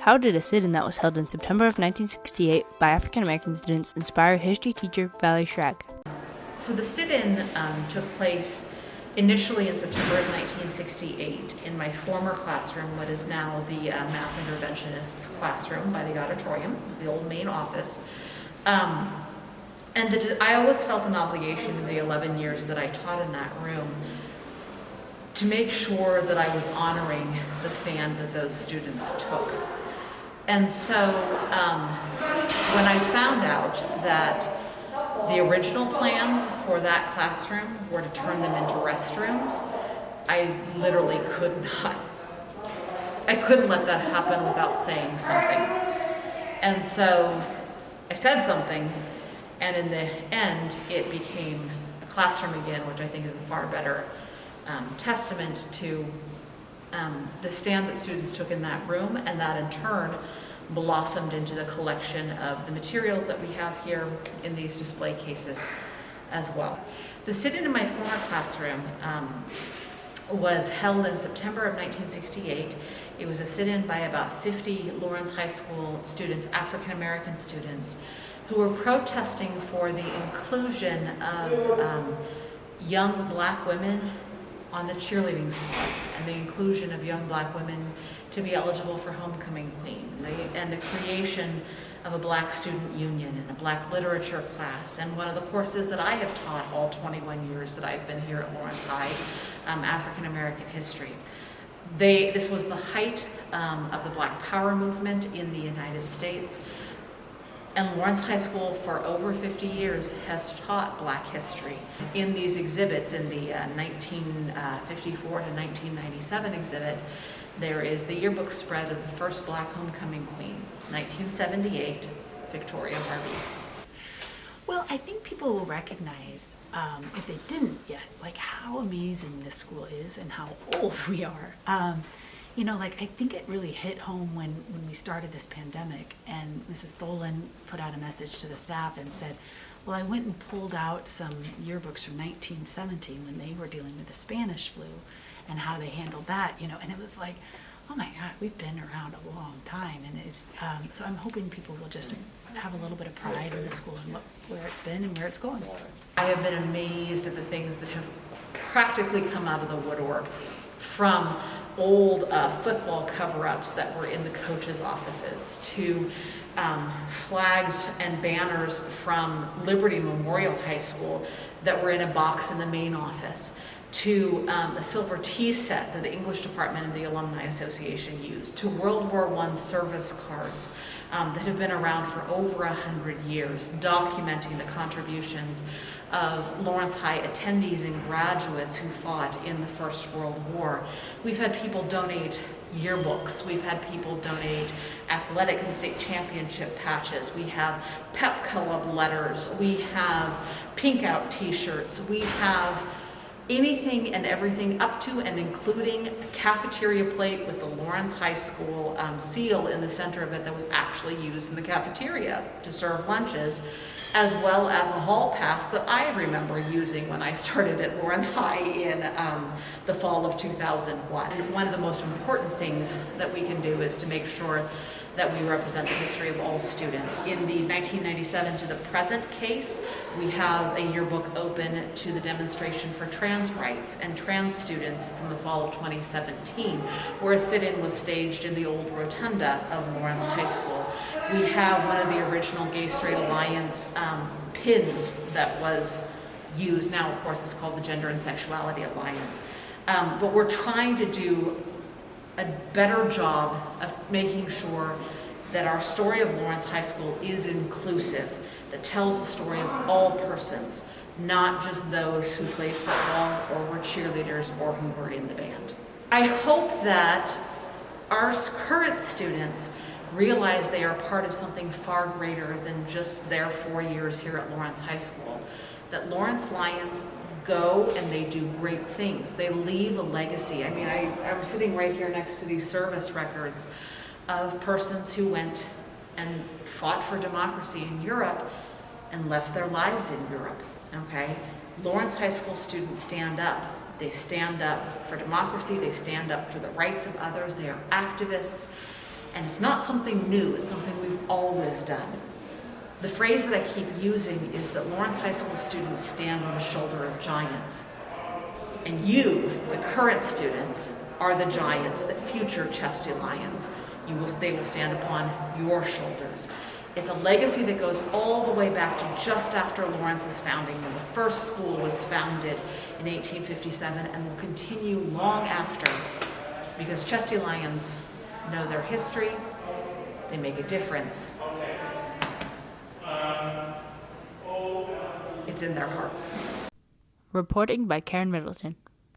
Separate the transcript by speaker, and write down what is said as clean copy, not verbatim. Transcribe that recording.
Speaker 1: How did a sit-in that was held in September of 1968 by African American students inspire history teacher Valerie Schrag?
Speaker 2: So the sit-in took place initially in September of 1968 in my former classroom, what is now the math interventionist's classroom by the auditorium. It was the old main office. I always felt an obligation in the 11 years that I taught in that room to make sure that I was honoring the stand that those students took. And so when I found out that the original plans for that classroom were to turn them into restrooms, I literally couldn't let that happen without saying something. And so I said something, and in the end, it became a classroom again, which I think is a far better testament to the stand that students took in that room, and that in turn blossomed into the collection of the materials that we have here in these display cases as well. The sit-in in my former classroom was held in September of 1968. It was a sit-in by about 50 Lawrence High School students, African American students, who were protesting for the inclusion of young black women on the cheerleading squads and the inclusion of young black women to be eligible for homecoming queen, and the creation of a black student union and a black literature class, and one of the courses that I have taught all 21 years that I've been here at Lawrence High, African American history. This was the height of the Black Power movement in the United States, and Lawrence High School for over 50 years has taught Black history. In these exhibits, in the 1954 to 1997 exhibit, there is the yearbook spread of the first Black homecoming queen, 1978, Victoria Harvey.
Speaker 3: Well, I think people will recognize, if they didn't yet, like how amazing this school is and how old we are. I think it really hit home when we started this pandemic, and Mrs. Tholen put out a message to the staff and said, well, I went and pulled out some yearbooks from 1917 when they were dealing with the Spanish flu and how they handled that, and it was like, oh my God, we've been around a long time. And it's, so I'm hoping people will just have a little bit of pride in the school and where it's been and where it's going.
Speaker 2: I have been amazed at the things that have practically come out of the woodwork, from old football cover-ups that were in the coaches' offices to flags and banners from Liberty Memorial High School that were in a box in the main office, to a silver tea set that the English department and the Alumni Association used, to World War I service cards that have been around for over 100 years, documenting the contributions of Lawrence High attendees and graduates who fought in the First World War. We've had people donate yearbooks, we've had people donate athletic and state championship patches, we have pep club letters, we have pink out t-shirts, we have anything and everything up to and including a cafeteria plate with the Lawrence High School seal in the center of it that was actually used in the cafeteria to serve lunches, as well as a hall pass that I remember using when I started at Lawrence High in the fall of 2001. And one of the most important things that we can do is to make sure that we represent the history of all students. In the 1997 to the present case, we have a yearbook open to the demonstration for trans rights and trans students from the fall of 2017, where a sit-in was staged in the old rotunda of Lawrence High School. We have one of the original Gay Straight Alliance pins that was used. Now, of course, it's called the Gender and Sexuality Alliance. But we're trying to do a better job of making sure that our story of Lawrence High School is inclusive, that tells the story of all persons, not just those who played football or were cheerleaders or who were in the band. I hope that our current students realize they are part of something far greater than just their 4 years here at Lawrence High School, that Lawrence Lions go and they do great things. They leave a legacy. I mean, I'm sitting right here next to these service records of persons who went and fought for democracy in Europe and left their lives in Europe, okay? Lawrence High School students stand up. They stand up for democracy. They stand up for the rights of others. They are activists. And it's not something new, it's something we've always done. The phrase that I keep using is that Lawrence High School students stand on the shoulder of giants. And you, the current students, are the giants that future Chesty Lions, they will stand upon your shoulders. It's a legacy that goes all the way back to just after Lawrence's founding, when the first school was founded in 1857, and will continue long after, because Chesty Lions know their history, they make a difference. It's in their hearts.
Speaker 1: Reporting by Karen Middleton.